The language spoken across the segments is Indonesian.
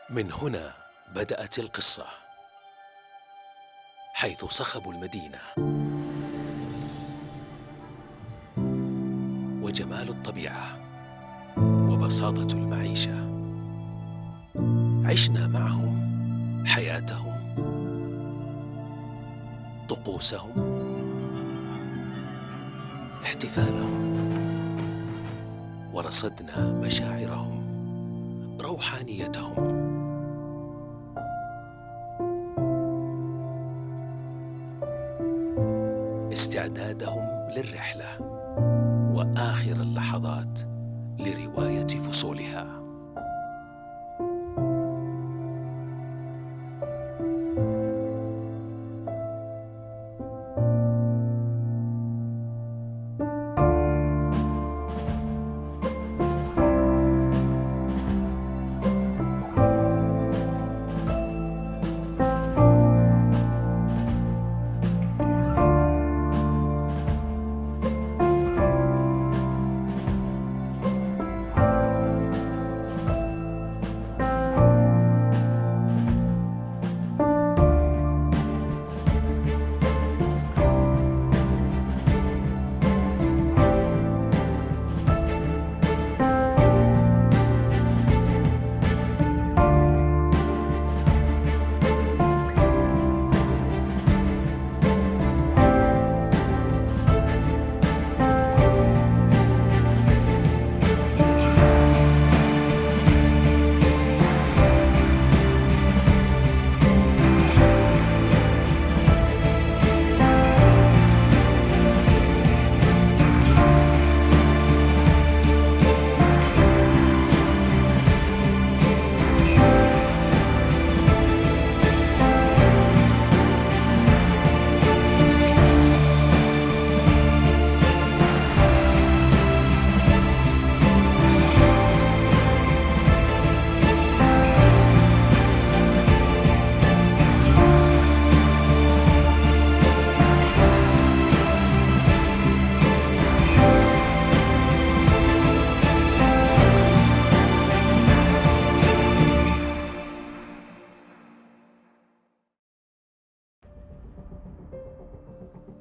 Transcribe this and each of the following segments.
من هنا بدأت القصة، حيث صخب المدينة وجمال الطبيعة وبساطة المعيشة. عشنا معهم حياتهم، طقوسهم، احتفالهم، ورصدنا مشاعرهم، روحانيتهم. استعدادهم للرحلة وآخر اللحظات لرواية فصولها.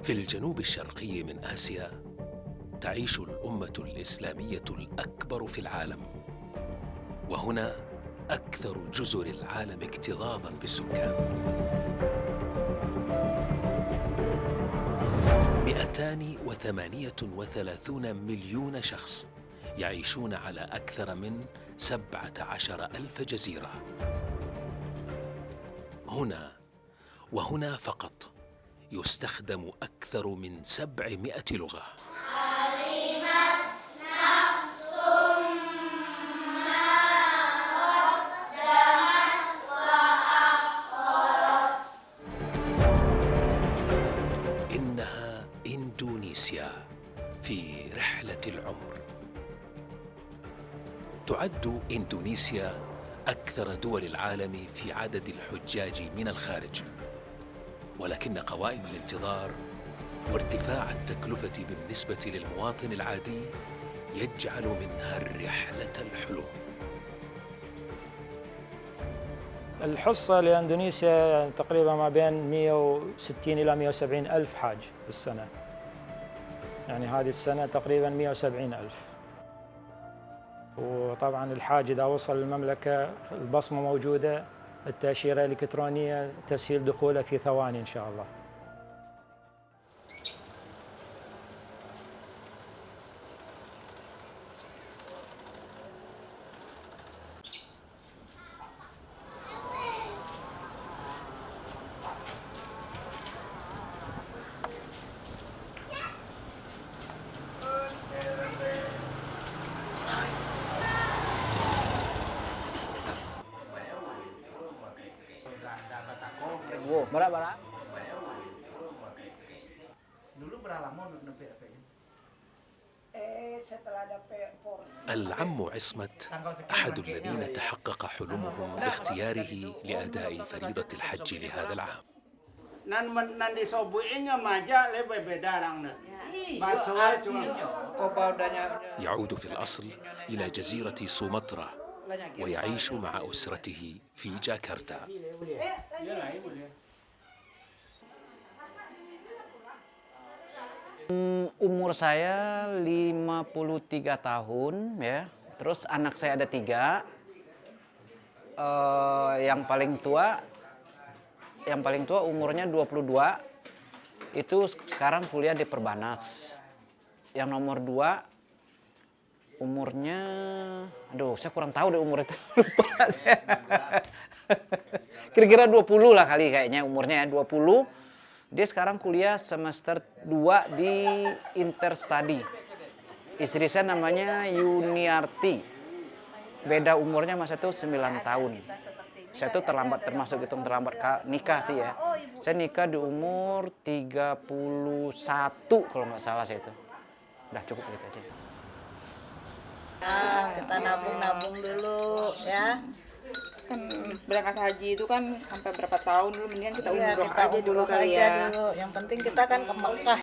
في الجنوب الشرقي من آسيا تعيش الأمة الإسلامية الأكبر في العالم، وهنا أكثر جزر العالم اكتظاظاً بالسكان. 238 مليون شخص يعيشون على أكثر من 17,000 جزيرة. هنا وهنا فقط يستخدم أكثر من 700 لغة. علمت نفس ما قدمت وأخرت. إنها إندونيسيا في رحلة العمر. تعد إندونيسيا أكثر دول العالم في عدد الحجاج من الخارج، ولكن قوائم الانتظار وارتفاع التكلفة بالنسبة للمواطن العادي يجعل منها الرحلة الحلم. الحصة لإندونيسيا تقريبا ما بين 160 إلى 170 ألف حاج بالسنة، يعني هذه السنة تقريبا 170 ألف. وطبعا الحاج إذا وصل المملكة البصمة موجودة، التأشيرة الإلكترونية، تسهيل دخوله في ثواني إن شاء الله. العم عصمت أحد الذين تحقق حلمهم باختياره لأداء فريضة الحج لهذا العام. يعود في الأصل إلى جزيرة سومطرة ويعيش مع أسرته في جاكرتا. Umur saya 53 tahun ya. Terus anak saya ada 3. Yang paling tua umurnya 22. Itu sekarang kuliah di Perbanas. Yang nomor 2 umurnya, aduh saya kurang tahu deh umur itu, lupa saya. Kira-kira 20 lah kali kayaknya umurnya ya, 20. Dia sekarang kuliah semester 2 di Interstudy. Istri saya namanya Yuniarti. Beda umurnya sama saya tuh 9 tahun. Saya tuh termasuk hitung terlambat nikah sih ya. Saya nikah di umur 31 kalau nggak salah saya itu. Udah cukup gitu aja. Kita nabung-nabung dulu ya. Kan berangkat haji itu kan sampai berapa tahun dulu, mendingan kita Iya, umroh kita aja dulu umroh kali aja ya. dulu. Yang penting kita kan ke Mekah.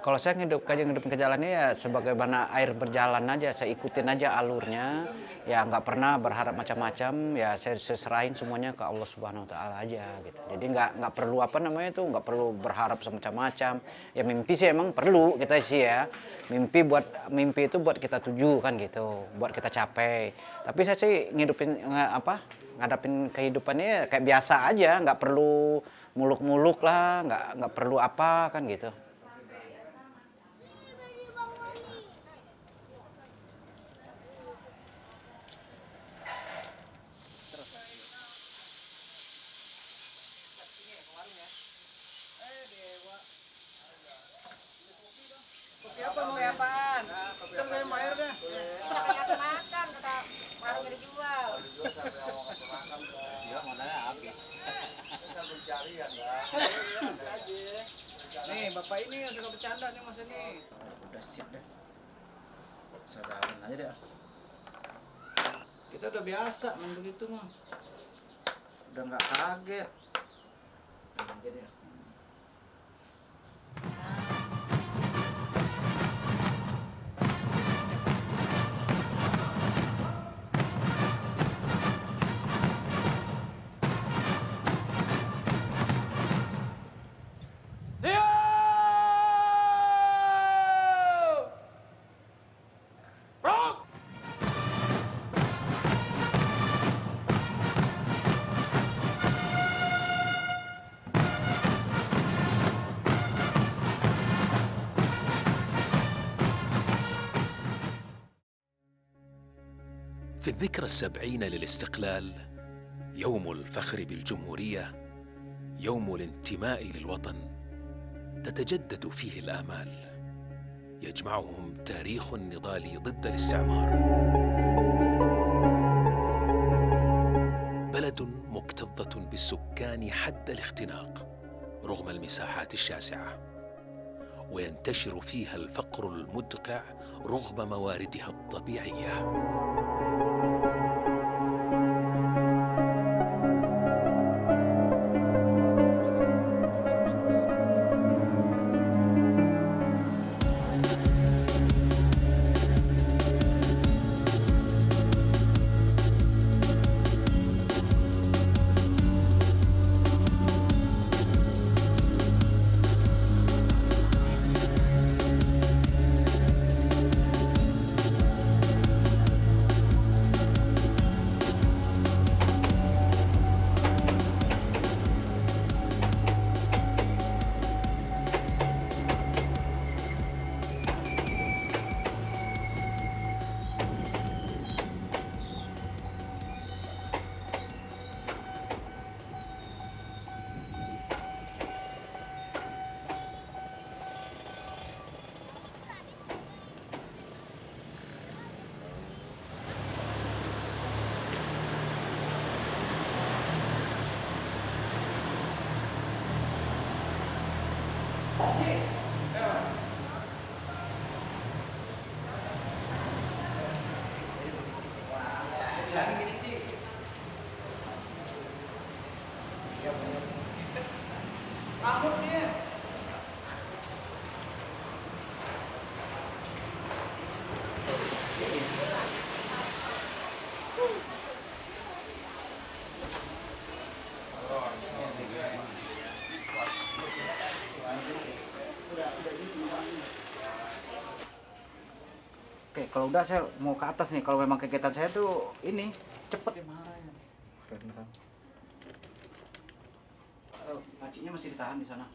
Kalau saya ngidupin ke jalannya ya sebagaimana air berjalan aja, saya ikutin aja alurnya. Ya nggak pernah berharap macam-macam, ya saya serahin semuanya ke Allah Subhanahu Wa Taala aja gitu. Jadi nggak perlu nggak perlu berharap macam-macam. Ya mimpi sih emang perlu kita sih ya. Mimpi itu buat kita tuju kan gitu, buat kita capai. Tapi saya sih ngadapin kehidupannya kayak biasa aja, nggak perlu muluk-muluk lah, nggak perlu apa kan gitu. Nih, bapak ini yang suka bercanda nih mas ini. Udah siap deh. Sadarin aja deh. Kita udah biasa main begitu mah. Udah nggak kaget. Main aja deh. في الذكرى 70 للاستقلال، يوم الفخر بالجمهورية، يوم الانتماء للوطن، تتجدد فيه الآمال، يجمعهم تاريخ النضال ضد الاستعمار. بلد مكتظة بالسكان حد الاختناق رغم المساحات الشاسعة، وينتشر فيها الفقر المدقع رغم مواردها الطبيعية. bilangin gini, Ci. Ngamuk dia. Oke, kalau udah saya mau ke atas nih. Kalau memang kegiatan saya tuh ini cepet. Pacinya masih ditahan di sana.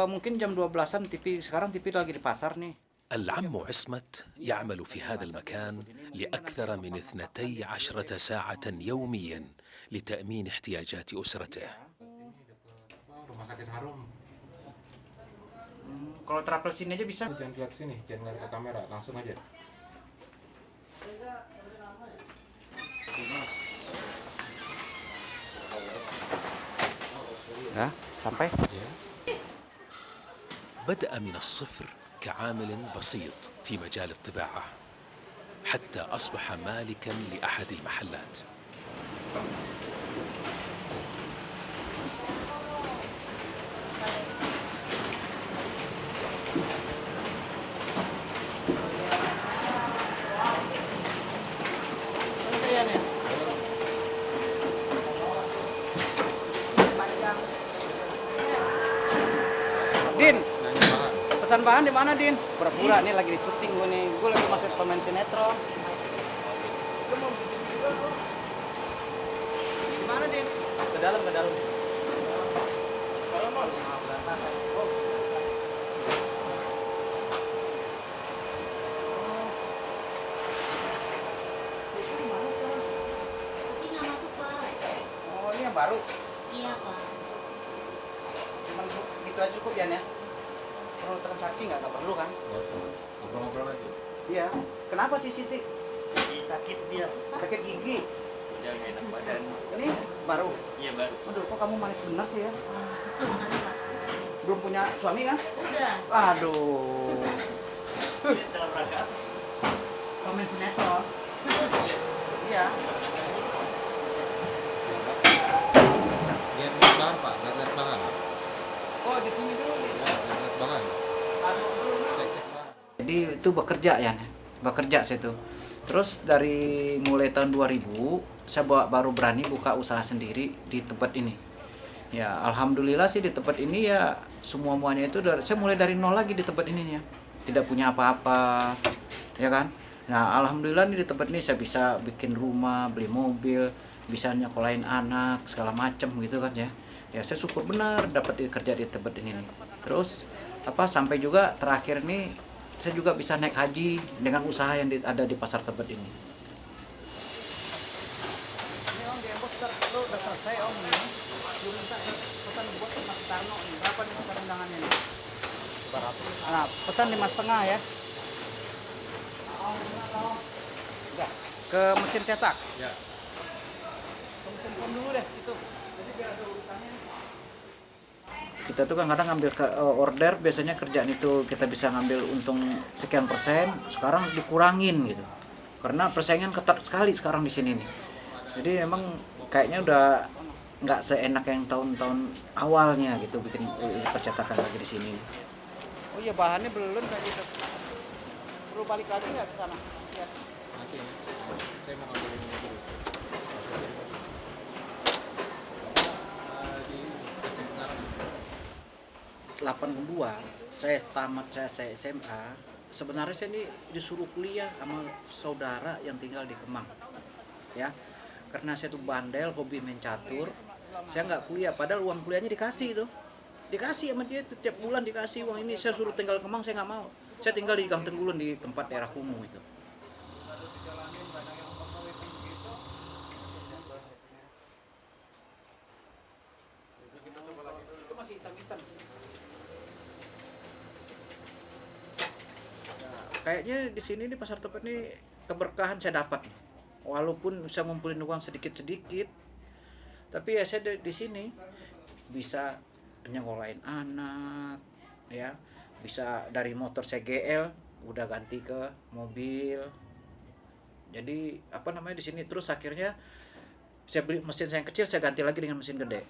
Mungkin jam 12-an sekarang TV lagi di pasar nih. العم عصمت يعمل في هذا المكان لأكثر من 12 ساعة يوميا لتأمين احتياجات أسرته. Rumah sakit Harum. Kalau travel sini aja bisa. Jangan lihat sini, jangan lihat ke kamera, langsung aja. Ya, sampai. بدأ من الصفر كعامل بسيط في مجال الطباعة حتى أصبح مالكا لأحد المحلات. Din, pesan bahan di mana, Din? Pura-pura nih lagi di syuting gue nih. Gue lagi masuk pemain sinetron. Di mana, Din? Ke dalam, ke dalam. Tapi nggak masuk, Pak. Oh, ini yang baru. Iya, Pak. Cuman gitu aja cukup ya, perlu transaksi nggak perlu kan? Ngobrol-ngobrol aja. Iya. Kenapa sih Siti? Sakit sih ya, Sakit gigi. udah nggak enak badan. Ini baru. Iya baru. Aduh, kok kamu manis bener sih ya? Makasih, Pak. Belum punya suami kan? Udah. Aduh. Ini dalam rangka apa? Pemain sinetron. Iya. Lihat bahan Pak, lihat bahan. Oh, di sini dulu. Lihat bahan. Cek bahan. Jadi itu bekerja ya, bekerja saya tuh. Terus dari mulai tahun 2000 saya baru berani buka usaha sendiri di tempat ini. Ya alhamdulillah sih di tempat ini ya semuanya itu saya mulai dari nol lagi di tempat ini ya. Tidak punya apa-apa, ya kan? Nah alhamdulillah nih di tempat ini saya bisa bikin rumah, beli mobil, bisa nyekolahin anak segala macam gitu kan ya. Ya saya syukur benar dapat kerja di tempat ini nih. Terus sampai juga terakhir nih saya juga bisa naik haji dengan usaha yang ada di pasar tempat ini. Ini Om di Embos lo udah selesai Om ini. Belum minta pesan buat Mas Tarno nih. Berapa nih pesan undangannya nih? Nah, pesan 5,5 ya. Udah. Ke mesin cetak. Ya. Kumpul dulu deh situ. Jadi biar ada urutannya. Kita tuh kan kadang ngambil order, biasanya kerjaan itu kita bisa ngambil untung sekian persen, sekarang dikurangin gitu. Karena persaingan ketat sekali sekarang di sini nih. Jadi emang kayaknya udah nggak seenak yang tahun-tahun awalnya gitu bikin percetakan lagi di sini. Oh iya bahannya belum kayak gitu. Perlu balik lagi nggak ke sana? Ya. Nanti saya mau ngambil ini dulu. 82 saya tamat saya SMA, sebenarnya saya ini disuruh kuliah sama saudara yang tinggal di Kemang ya, karena saya tuh bandel, hobi main catur, saya nggak kuliah padahal uang kuliahnya dikasih sama dia tiap bulan dikasih uang ini. Saya suruh tinggal Kemang, saya nggak mau, saya tinggal di Gang Tenggulun di tempat daerah kumuh itu. Kayaknya di sini di pasar Tebet ini keberkahan saya dapat. Walaupun bisa ngumpulin uang sedikit-sedikit, tapi ya saya di sini bisa nyekolahin anak, ya, bisa dari motor saya GL udah ganti ke mobil. Jadi apa namanya di sini, terus akhirnya saya beli mesin saya yang kecil, saya ganti lagi dengan mesin gede.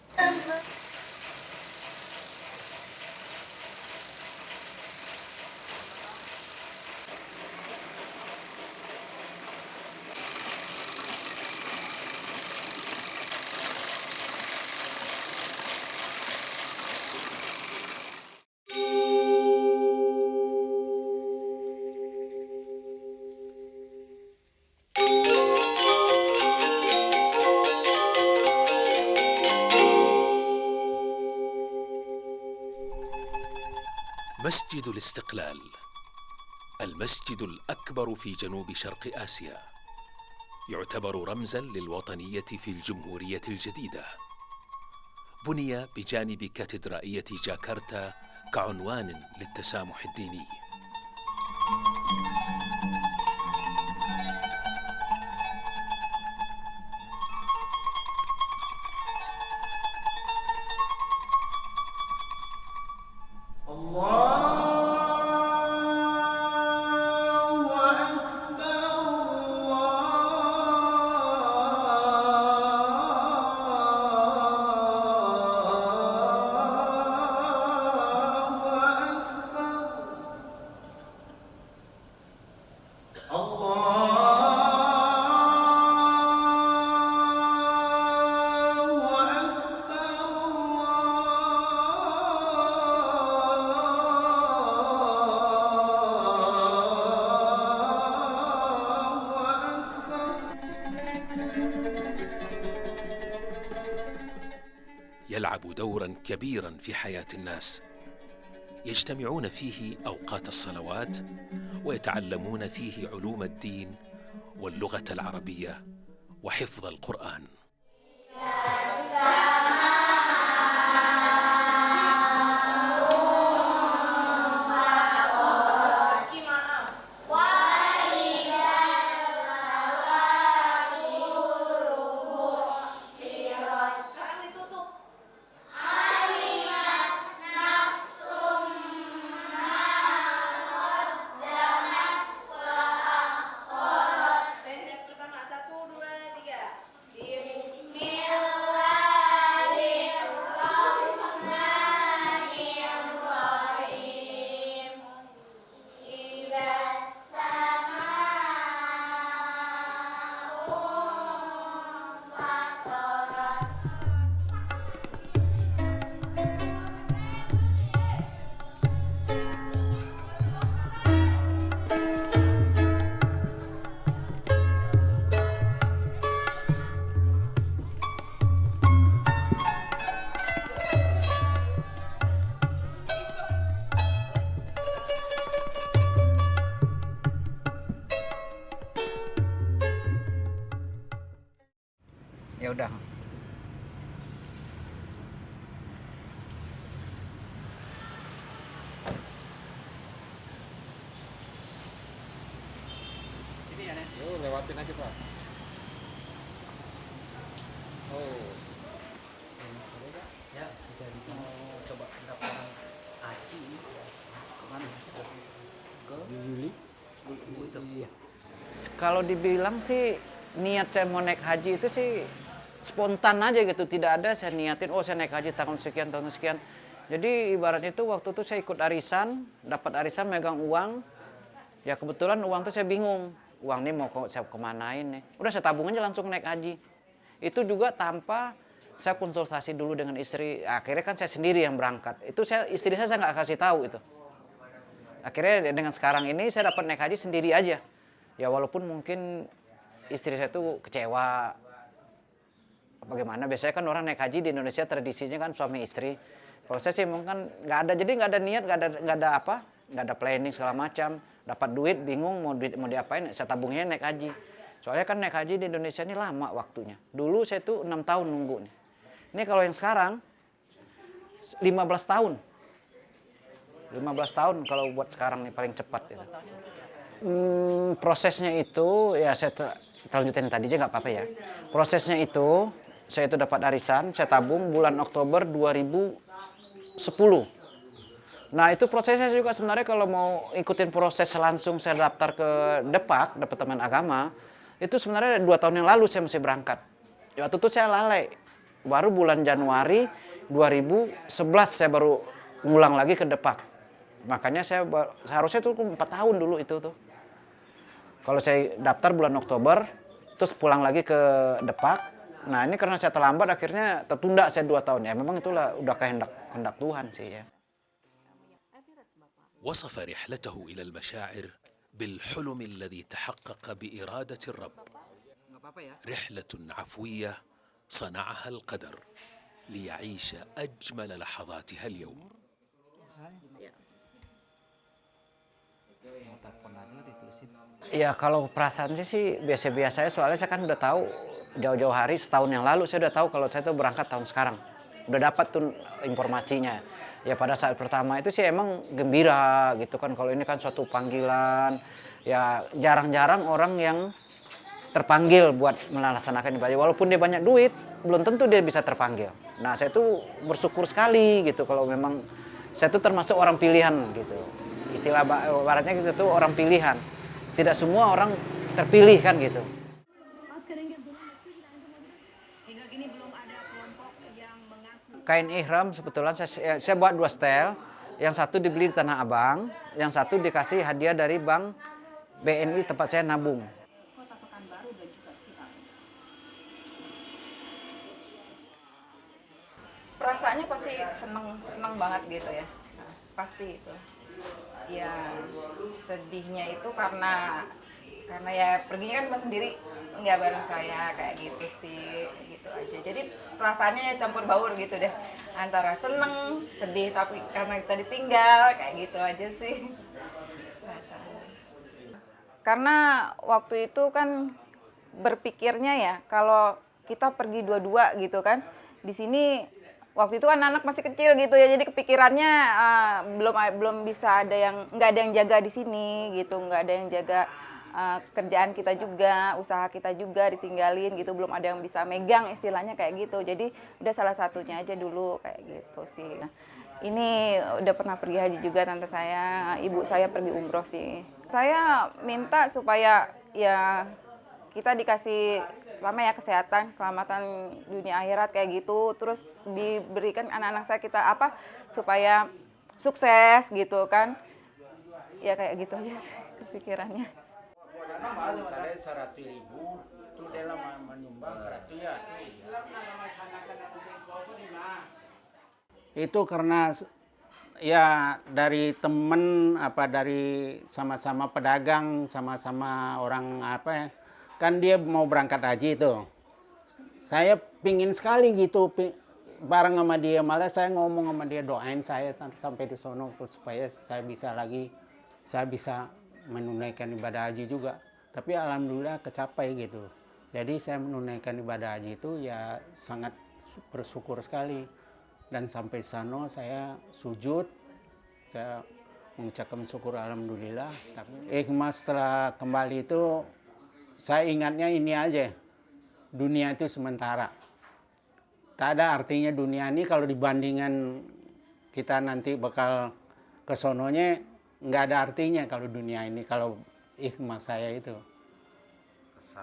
مسجد الاستقلال، المسجد الأكبر في جنوب شرق آسيا، يعتبر رمزاً للوطنية في الجمهورية الجديدة. بني بجانب كاتدرائية جاكرتا كعنوان للتسامح الديني. يلعب دورا كبيرا في حياة الناس، يجتمعون فيه أوقات الصلوات ويتعلمون فيه علوم الدين واللغة العربية وحفظ القرآن. Ya udah. Sini ya, Nen. Yo, lewatin aja, Pak. Oh. Ya, kita mau coba daftar haji. Kemana? Ke Juli. Itu. Iya. Kalau dibilang sih niat saya mau naik haji itu sih spontan aja gitu, tidak ada saya niatin oh saya naik haji tahun sekian tahun sekian. Jadi ibaratnya itu waktu itu saya ikut arisan, dapat arisan megang uang. Ya kebetulan uang itu saya bingung, uang ini mau saya kemanain nih. Udah saya tabung aja langsung naik haji. Itu juga tanpa saya konsultasi dulu dengan istri. Akhirnya kan saya sendiri yang berangkat. Itu istri saya nggak kasih tahu itu. Akhirnya dengan sekarang ini saya dapat naik haji sendiri aja. Ya walaupun mungkin istri saya tuh kecewa. Bagaimana biasanya kan orang naik haji di Indonesia tradisinya kan suami istri. Kalau saya sih mungkin nggak ada, jadi nggak ada niat, nggak ada planning segala macam. Dapat duit bingung mau diapain, saya tabungnya naik haji. Soalnya kan naik haji di Indonesia ini lama waktunya. Dulu saya tuh 6 tahun nunggu nih. Ini kalau yang sekarang 15 tahun. 15 tahun kalau buat sekarang nih paling cepat itu. Prosesnya itu ya saya lanjutin tadi aja nggak apa-apa ya. Prosesnya itu saya itu dapat arisan, saya tabung bulan Oktober 2010. Nah itu prosesnya juga sebenarnya kalau mau ikutin proses langsung saya daftar ke Depak, Departemen Agama, itu sebenarnya 2 tahun yang lalu saya mesti berangkat. Waktu itu saya lalai, baru bulan Januari 2011 saya baru ngulang lagi ke Depak. Makanya seharusnya itu 4 tahun dulu itu tuh. Kalau saya daftar bulan Oktober, terus pulang lagi ke Depak. Nah ini karena saya terlambat akhirnya tertunda saya 2 tahun. Ya memang itulah udah kehendak Tuhan sih ya. وصف رحلته إلى المشاعر بالحلم الذي تحقق بإرادة الرب. رحلة عفوية صنعها القدر ليعيش أجمل لحظاتها اليوم. Ya kalau perasaannya sih biasa-biasa ya, soalnya saya kan udah tahu jauh-jauh hari, setahun yang lalu saya udah tahu kalau saya tuh berangkat tahun sekarang. Udah dapat tuh informasinya. Ya pada saat pertama itu sih emang gembira gitu kan, kalau ini kan suatu panggilan. Ya jarang-jarang orang yang terpanggil buat melaksanakan ibadah. Walaupun dia banyak duit, belum tentu dia bisa terpanggil. Nah saya tuh bersyukur sekali gitu kalau memang saya tuh termasuk orang pilihan gitu. Istilah baratnya gitu tuh orang pilihan. Tidak semua orang terpilih kan gitu. Kain ihram sebetulnya saya buat 2 setel. Yang satu dibeli di Tanah Abang, yang satu dikasih hadiah dari Bank BNI tempat saya nabung. Perasaannya pasti seneng banget gitu ya. Nah, pasti itu. Ya sedihnya itu karena ya perginya kan cuma sendiri, nggak bareng saya kayak gitu sih, gitu aja. Jadi perasaannya ya campur baur gitu deh, antara seneng, sedih tapi karena kita ditinggal kayak gitu aja sih rasanya. Karena waktu itu kan berpikirnya ya kalau kita pergi dua-dua gitu kan, di sini waktu itu kan anak masih kecil gitu ya, jadi kepikirannya belum bisa ada yang, nggak ada yang jaga di sini gitu, nggak ada yang jaga kerjaan kita juga, usaha kita juga ditinggalin gitu, belum ada yang bisa megang istilahnya kayak gitu. Jadi udah salah satunya aja dulu kayak gitu sih. Nah, ini udah pernah pergi haji juga tante saya, ibu saya pergi umroh sih. Saya minta supaya ya kita dikasih selama ya kesehatan, keselamatan dunia akhirat kayak gitu, terus diberikan anak-anak saya kita apa supaya sukses gitu kan. Ya kayak gitu aja sih kepikirannya. Saya 100.000 itu dia menyumbang 100 ya. Itu karena ya dari temen dari sama-sama pedagang, sama-sama orang ya, kan dia mau berangkat haji itu. Saya pingin sekali gitu bareng sama dia, malah saya ngomong sama dia, doain saya sampai di sono supaya saya bisa menunaikan ibadah haji juga. Tapi alhamdulillah kecapai gitu. Jadi saya menunaikan ibadah haji itu ya sangat bersyukur sekali. Dan sampai sana saya sujud, saya mengucapkan syukur alhamdulillah. Hikmah setelah kembali itu saya ingatnya ini aja, dunia itu sementara. Tak ada artinya dunia ini kalau dibandingkan kita nanti bakal ke sononya, nggak ada artinya kalau dunia ini, kalau hikmah saya itu.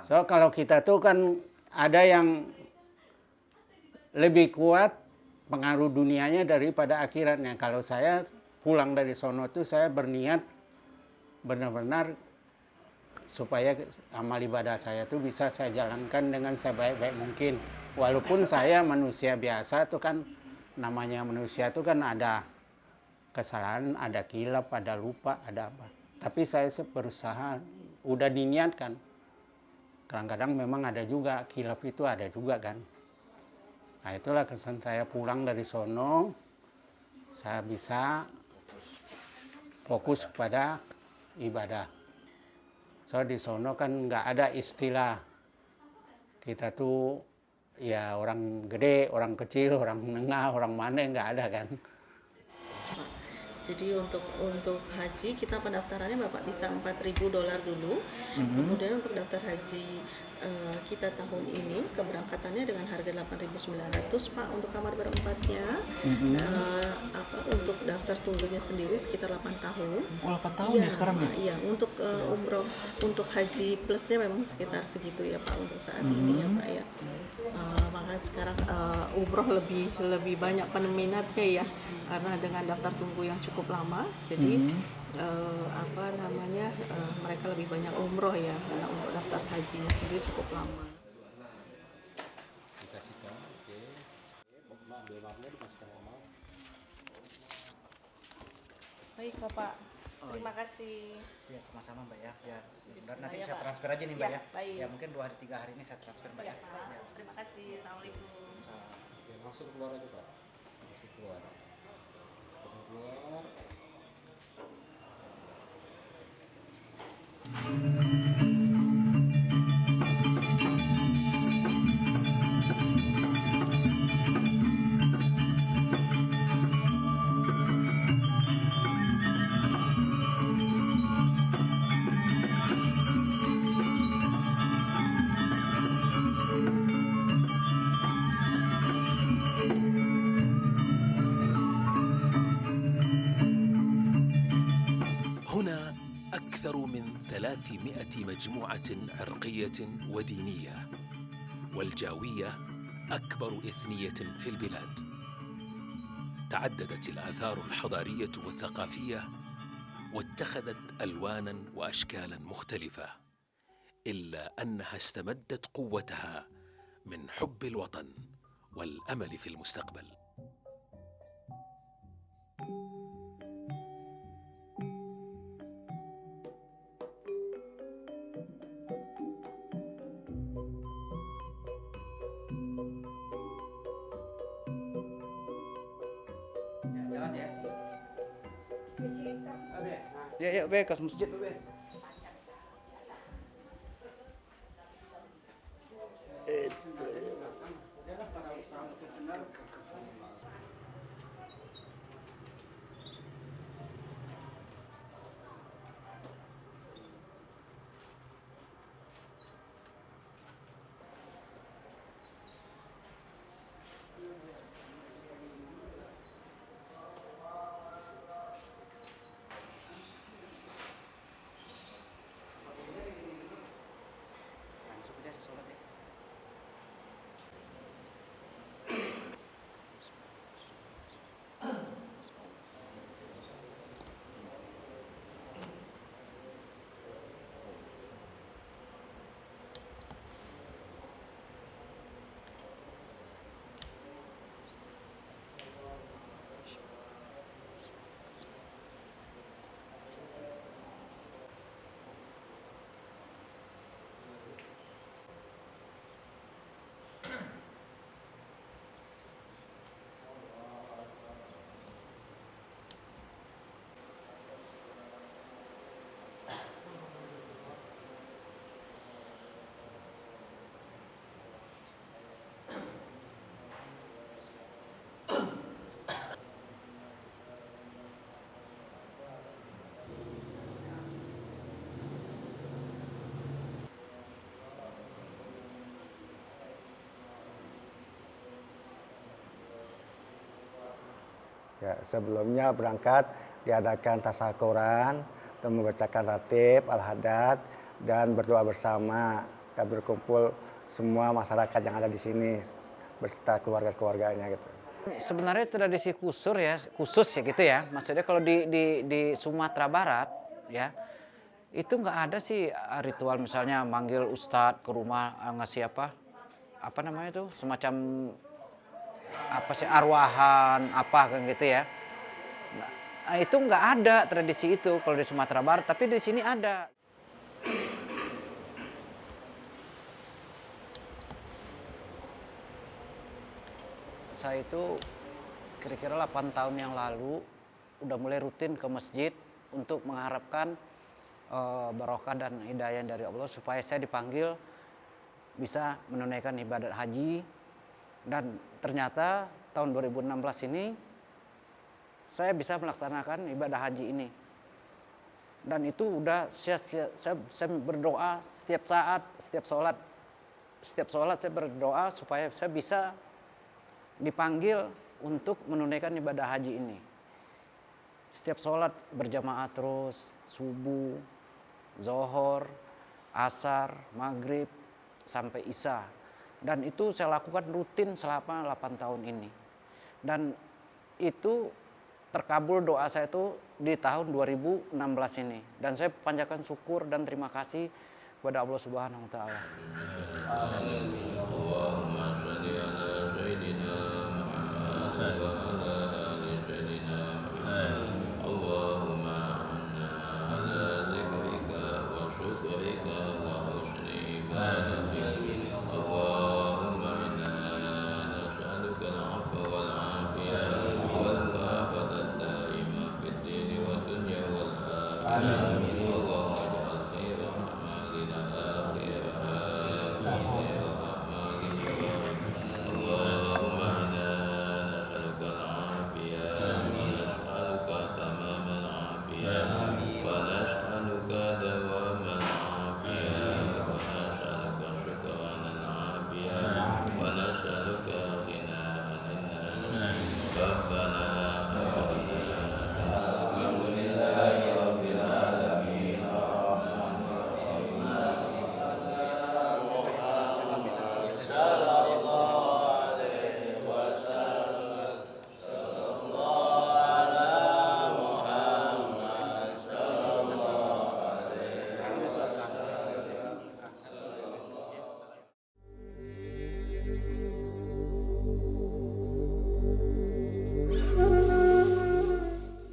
So kalau kita tuh kan ada yang lebih kuat pengaruh dunianya daripada akhiratnya. Kalau saya pulang dari sono tuh saya berniat benar-benar supaya amal ibadah saya tuh bisa saya jalankan dengan sebaik-baik mungkin. Walaupun saya manusia biasa tuh kan, namanya manusia tuh kan ada kesalahan, ada kilap, ada lupa, ada apa. Tapi saya berusaha, udah diniatkan. Kadang-kadang memang ada juga, kilap itu ada juga kan. Nah itulah kesan saya pulang dari sono, saya bisa fokus pada ibadah. So di sono kan nggak ada istilah kita tuh ya orang gede, orang kecil, orang menengah, orang mana, nggak ada kan. Jadi untuk haji kita pendaftarannya Bapak bisa $4.000 dulu. Kemudian untuk daftar haji kita tahun ini keberangkatannya dengan harga 8.900 Pak untuk kamar berempatnya. Untuk daftar tunggunya sendiri sekitar 8 tahun. Oh, 8 tahun ya sekarang ya? Iya, untuk umroh untuk haji plusnya memang sekitar segitu ya Pak untuk saat ini ya Pak ya. Maka sekarang umroh lebih banyak peminatnya ya karena dengan daftar tunggu yang cukup lama jadi mereka lebih banyak umroh ya karena untuk daftar hajinya sendiri cukup lama. Baik Bapak, terima kasih. Ya sama-sama Mbak ya. Ya, nanti Ya, saya Pak. transfer aja nih Mbak Ya, ya. baik. Ya mungkin 2 hari 3 hari ini saya transfer Mbak ya. Pak. Terima kasih. Assalamualaikum. Oke, langsung keluar aja Pak. Langsung keluar. Langsung keluar. هنا أكثر من 300 مجموعة عرقية ودينية، والجاوية أكبر إثنية في البلاد. تعددت الآثار الحضارية والثقافية واتخذت ألوانا وأشكالا مختلفة، إلا أنها استمدت قوتها من حب الوطن والأمل في المستقبل. Jalan ya. Ya, ya, Be, ke masjid, Be. Langsung aja sholat ya. Ya, sebelumnya berangkat diadakan tasakuran dan membacakan ratib, al-hadad dan berdoa bersama dan berkumpul semua masyarakat yang ada di sini beserta keluarga-keluarganya gitu. Sebenarnya tradisi khusus ya gitu ya. Maksudnya kalau di Sumatera Barat ya itu nggak ada sih ritual misalnya manggil ustadz ke rumah ngasih apa namanya itu semacam apa sih arwahan apa kan gitu ya. Nah, itu nggak ada tradisi itu kalau di Sumatera Barat, tapi di sini ada. Saya itu kira-kira 8 tahun yang lalu udah mulai rutin ke masjid untuk mengharapkan barokah dan hidayah dari Allah supaya saya dipanggil bisa menunaikan ibadat haji. Dan ternyata tahun 2016 ini saya bisa melaksanakan ibadah haji ini. Dan itu udah saya berdoa setiap saat, setiap sholat saya berdoa supaya saya bisa dipanggil untuk menunaikan ibadah haji ini. Setiap sholat berjamaah terus, subuh, zohor, asar, maghrib, sampai isya. Dan itu saya lakukan rutin selama 8 tahun ini. Dan itu terkabul doa saya itu di tahun 2016 ini. Dan saya panjatkan syukur dan terima kasih kepada Allah Subhanahu wa taala.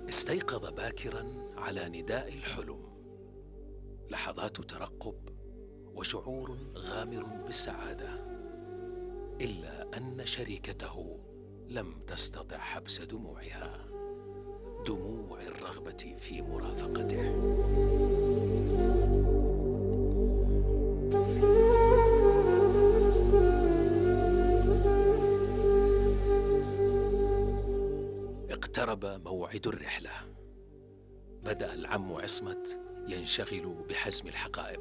استيقظ باكرا على نداء الحلم، لحظات ترقب وشعور غامر بالسعادة، إلا أن شريكته لم تستطع حبس دموعها، دموع الرغبة في مرافقته. اقترب موعد الرحلة. بدأ العم عصمت ينشغل بحزم الحقائب.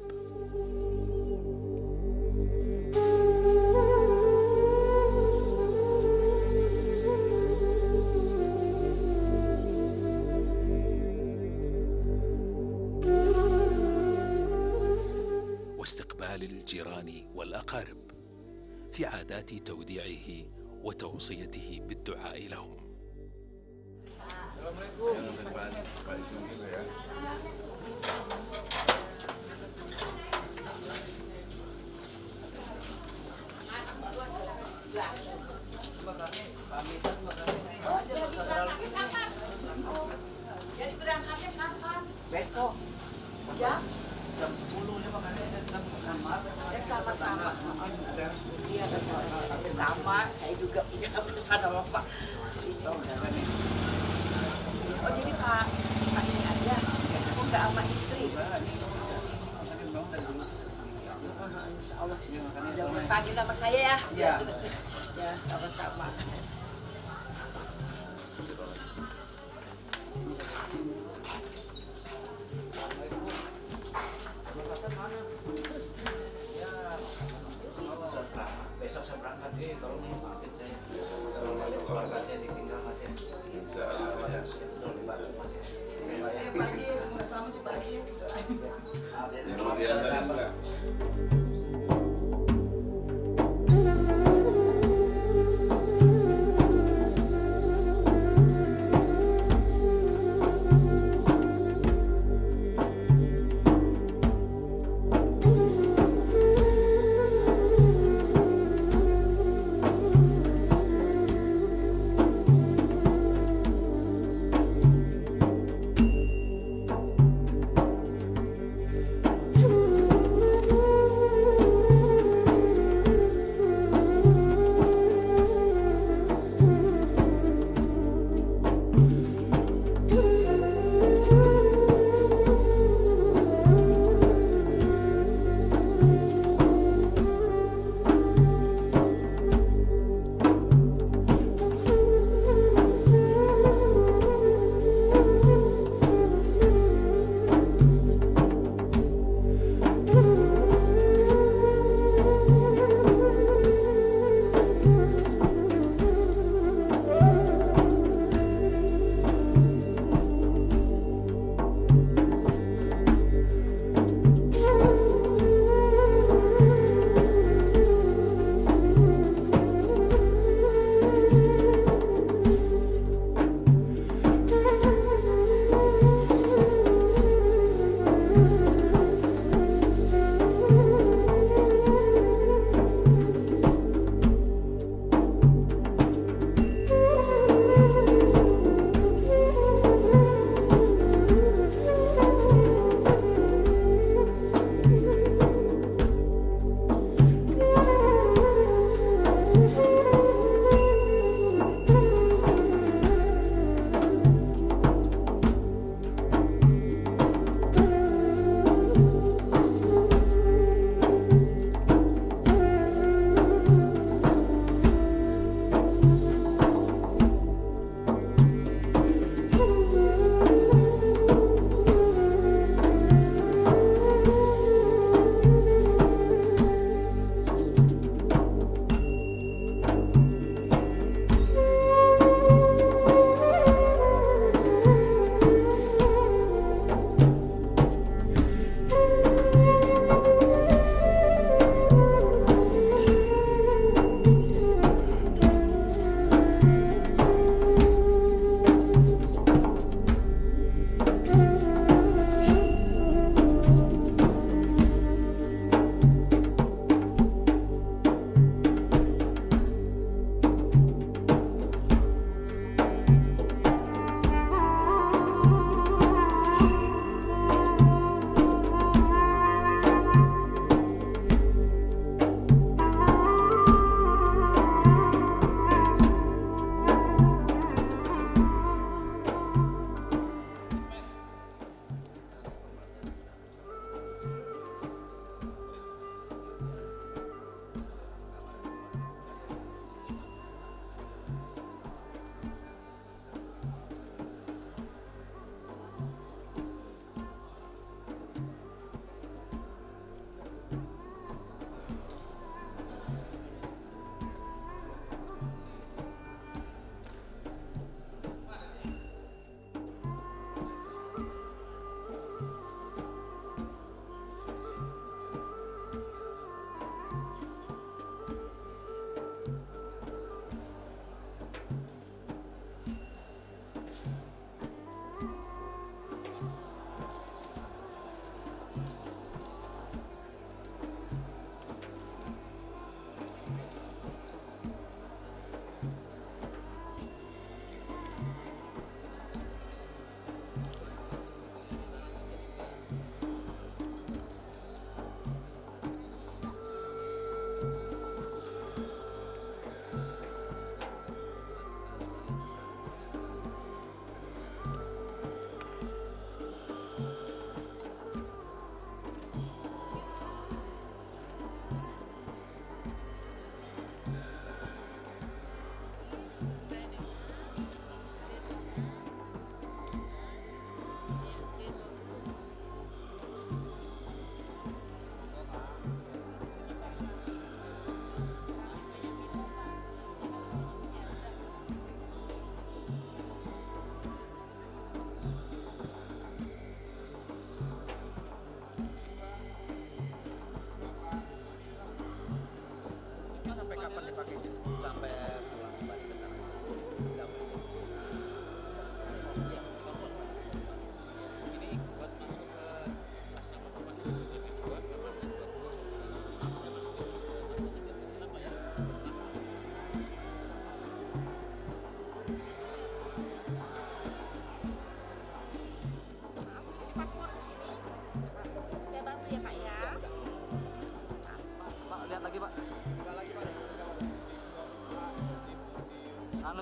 واستقبال الجيران والأقارب في عادات توديعه وتوصيته بالدعاء لهم. Jadi berangkatnya kapan? Besok. Jam 10 dia makannya datang ke kamar. Ya sama-sama. Iya sama. Saya juga punya pesan sama Pak. Oh jadi Pak ini aja. Kok nggak sama istri? Insya Allah. Jangan panggil nama saya ya. Iya. Ya sama-sama. Besok saya berangkat, tolong maafin saya. Kalau keluarga saya ditinggal Mas ya. Tolong dibantu Mas ya. Pak Haji, semoga selamat Pak Haji.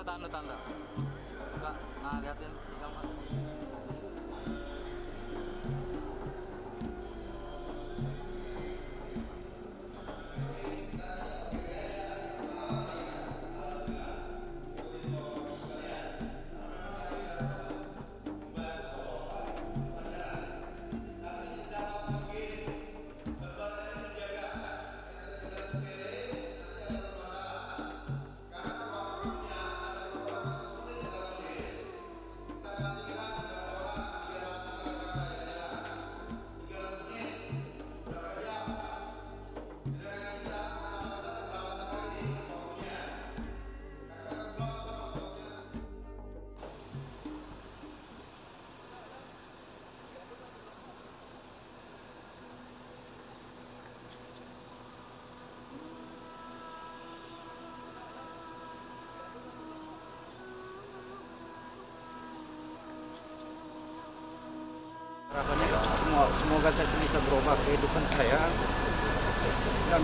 tanda. Enggak, lihatin di gambar. Harapannya kan semoga saya bisa berubah kehidupan saya dan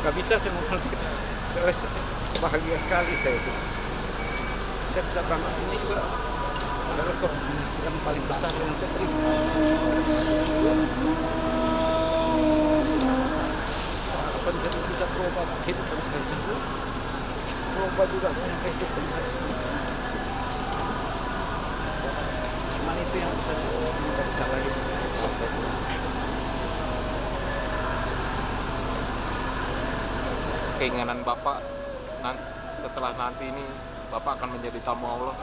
nggak bisa saya bahagia sekali saya itu. Saya bisa berangkat ini juga adalah yang paling besar yang saya terima. Harapan saya bisa berubah kehidupan saya juga, berubah juga semua kehidupan saya. Cuman itu yang bisa saya nggak bisa lagi seperti apa itu. Keinginan Bapak setelah nanti ini Bapak akan menjadi tamu Allah?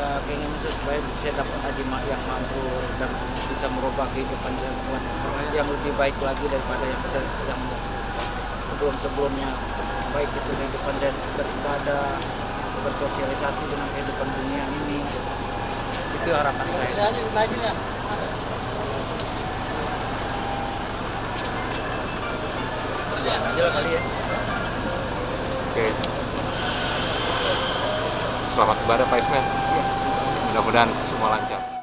Ya, keinginan saya supaya saya dapat haji yang mampu dan bisa merubah kehidupan saya buat yang lebih baik lagi daripada yang sebelum-sebelumnya. Baik itu kehidupan saya beribadah, bersosialisasi dengan kehidupan dunia ini. Itu harapan saya. Aja lah kali ya. Oke. Selamat ibadah Pak Ismail. Ya, mudah-mudahan semua lancar.